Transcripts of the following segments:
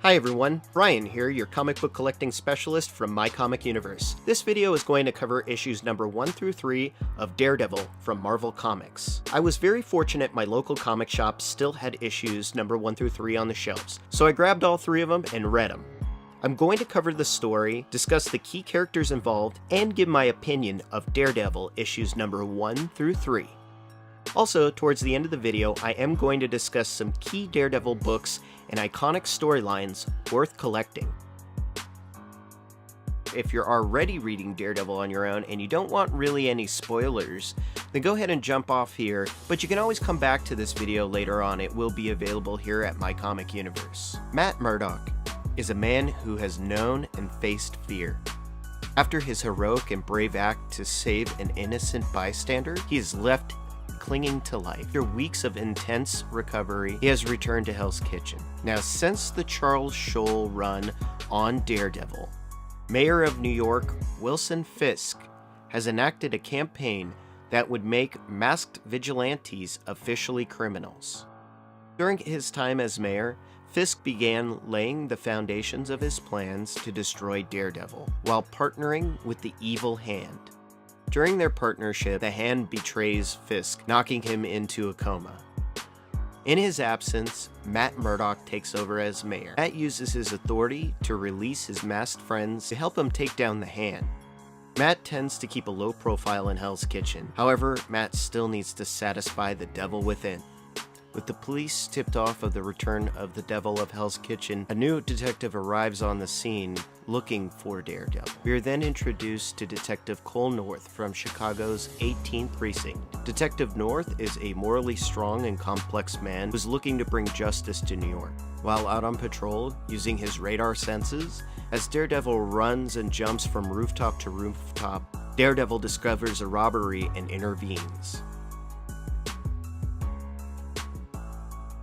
Hi everyone, Brian here, your comic book collecting specialist from My Comic Universe. This video is going to cover issues number 1 through 3 of Daredevil from Marvel Comics. I was very fortunate my local comic shop still had issues number 1 through 3 on the shelves, so I grabbed all 3 of them and read them. I'm going to cover the story, discuss the key characters involved, and give my opinion of Daredevil issues number 1 through 3. Also, towards the end of the video, I am going to discuss some key Daredevil books and iconic storylines worth collecting. If you're already reading Daredevil on your own and you don't want really any spoilers, then go ahead and jump off here, but you can always come back to this video later on. It will be available here at My Comic Universe. Matt Murdock is a man who has known and faced fear. After his heroic and brave act to save an innocent bystander, he is left clinging to life. After weeks of intense recovery, he has returned to Hell's Kitchen. Now, since the Charles Schule run on Daredevil, Mayor of New York Wilson Fisk has enacted a campaign that would make masked vigilantes officially criminals. During his time as mayor, Fisk began laying the foundations of his plans to destroy Daredevil, while partnering with the Evil Hand. During their partnership, the Hand betrays Fisk, knocking him into a coma. In his absence, Matt Murdock takes over as mayor. Matt uses his authority to release his masked friends to help him take down the Hand. Matt tends to keep a low profile in Hell's Kitchen. However, Matt still needs to satisfy the devil within. With the police tipped off of the return of the Devil of Hell's Kitchen, a new detective arrives on the scene looking for Daredevil. We are then introduced to Detective Cole North from Chicago's 18th Precinct. Detective North is a morally strong and complex man who's looking to bring justice to New York. While out on patrol, using his radar senses, as Daredevil runs and jumps from rooftop to rooftop, Daredevil discovers a robbery and intervenes.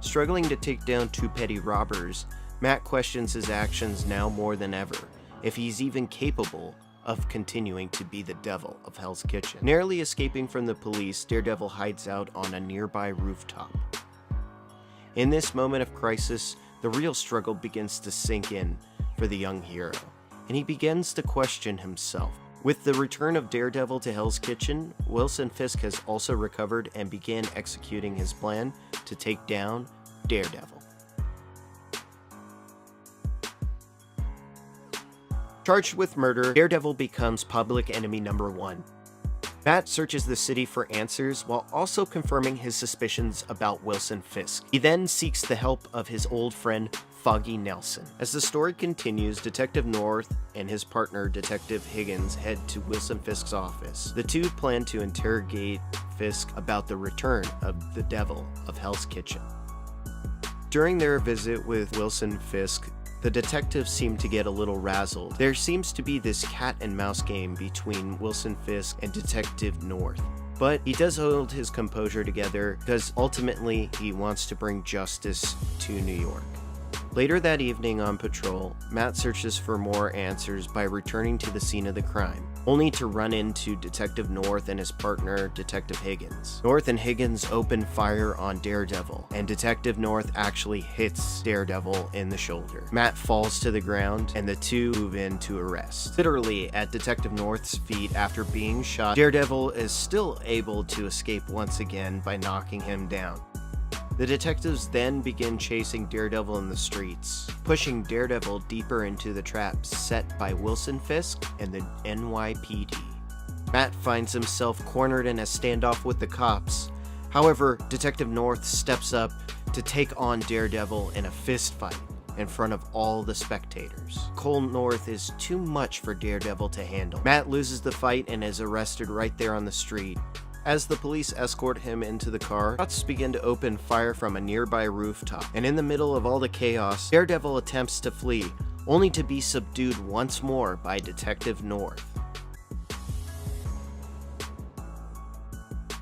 Struggling to take down 2 petty robbers, Matt questions his actions now more than ever, if he's even capable of continuing to be the Devil of Hell's Kitchen. Narrowly escaping from the police, Daredevil hides out on a nearby rooftop. In this moment of crisis, the real struggle begins to sink in for the young hero, and he begins to question himself. With the return of Daredevil to Hell's Kitchen, Wilson Fisk has also recovered and began executing his plan to take down Daredevil. Charged with murder, Daredevil becomes public enemy number 1. Matt searches the city for answers while also confirming his suspicions about Wilson Fisk. He then seeks the help of his old friend, Foggy Nelson. As the story continues, Detective North and his partner, Detective Higgins, head to Wilson Fisk's office. The two plan to interrogate Fisk about the return of the Devil of Hell's Kitchen. During their visit with Wilson Fisk, the detectives seem to get a little razzled. There seems to be this cat and mouse game between Wilson Fisk and Detective North. But he does hold his composure together because ultimately he wants to bring justice to New York. Later that evening on patrol, Matt searches for more answers by returning to the scene of the crime, only to run into Detective North and his partner, Detective Higgins. North and Higgins open fire on Daredevil, and Detective North actually hits Daredevil in the shoulder. Matt falls to the ground, and the two move in to arrest. Literally at Detective North's feet after being shot, Daredevil is still able to escape once again by knocking him down. The detectives then begin chasing Daredevil in the streets, pushing Daredevil deeper into the trap set by Wilson Fisk and the NYPD. Matt finds himself cornered in a standoff with the cops. However, Detective North steps up to take on Daredevil in a fist fight in front of all the spectators. Cole North is too much for Daredevil to handle. Matt loses the fight and is arrested right there on the street. As the police escort him into the car, shots begin to open fire from a nearby rooftop, and in the middle of all the chaos, Daredevil attempts to flee, only to be subdued once more by Detective North.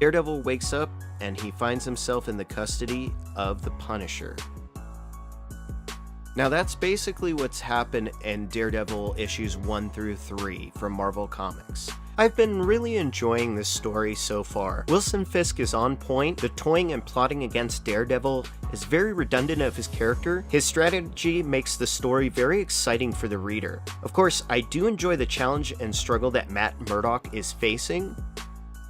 Daredevil wakes up, and he finds himself in the custody of the Punisher. Now that's basically what's happened in Daredevil issues 1 through 3 from Marvel Comics. I've been really enjoying this story so far. Wilson Fisk is on point, the toying and plotting against Daredevil is very redundant of his character. His strategy makes the story very exciting for the reader. Of course, I do enjoy the challenge and struggle that Matt Murdock is facing.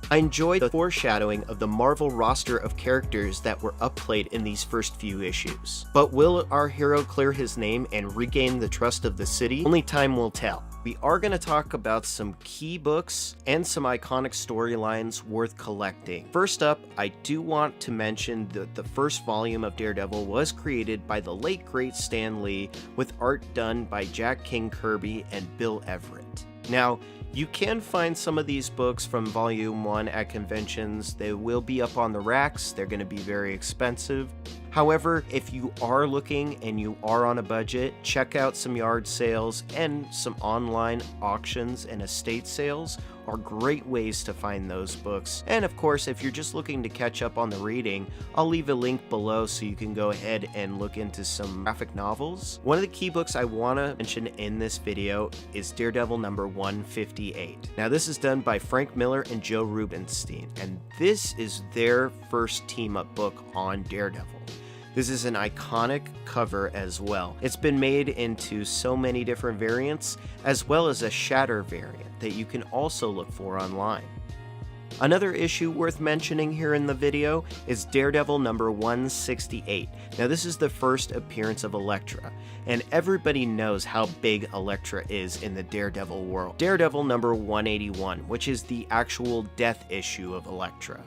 I enjoy the foreshadowing of the Marvel roster of characters that were upplayed in these first few issues. But will our hero clear his name and regain the trust of the city? Only time will tell. We are going to talk about some key books and some iconic storylines worth collecting. First up, I do want to mention that the first volume of Daredevil was created by the late great Stan Lee with art done by Jack King Kirby and Bill Everett. Now, you can find some of these books from Volume 1 at conventions. They will be up on the racks. They're going to be very expensive. However, if you are looking and you are on a budget, check out some yard sales and some online auctions and estate sales are great ways to find those books. And of course, if you're just looking to catch up on the reading, I'll leave a link below so you can go ahead and look into some graphic novels. One of the key books I want to mention in this video is Daredevil number 158. Now this is done by Frank Miller and Joe Rubinstein, and this is their first team-up book on Daredevil. This is an iconic cover as well. It's been made into so many different variants, as well as a Shatter variant that you can also look for online. Another issue worth mentioning here in the video is Daredevil number 168. Now this is the first appearance of Elektra, and everybody knows how big Elektra is in the Daredevil world. Daredevil number 181, which is the actual death issue of Elektra.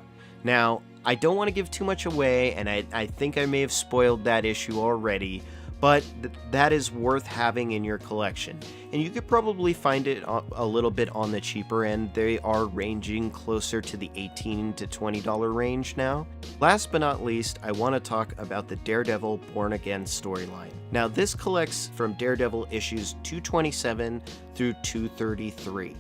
Now, I don't want to give too much away, and I think I may have spoiled that issue already, but that is worth having in your collection. And you could probably find it a little bit on the cheaper end. They are ranging closer to the $18 to $20 range now. Last but not least, I want to talk about the Daredevil Born Again storyline. Now this collects from Daredevil issues 227 through 233.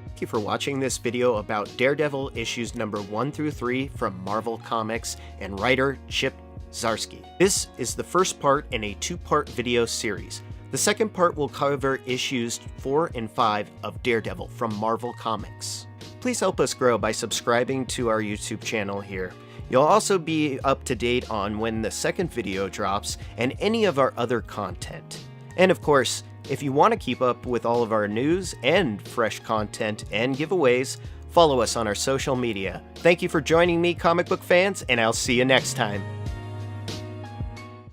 Thank you for watching this video about Daredevil issues number 1 through 3 from Marvel Comics and writer Chip Zdarsky. This is the first part in a 2-part video series. The second part will cover issues 4 and 5 of Daredevil from Marvel Comics. Please help us grow by subscribing to our YouTube channel here. You'll also be up to date on when the second video drops and any of our other content. And of course, if you want to keep up with all of our news and fresh content and giveaways, follow us on our social media. Thank you for joining me, comic book fans, and I'll see you next time.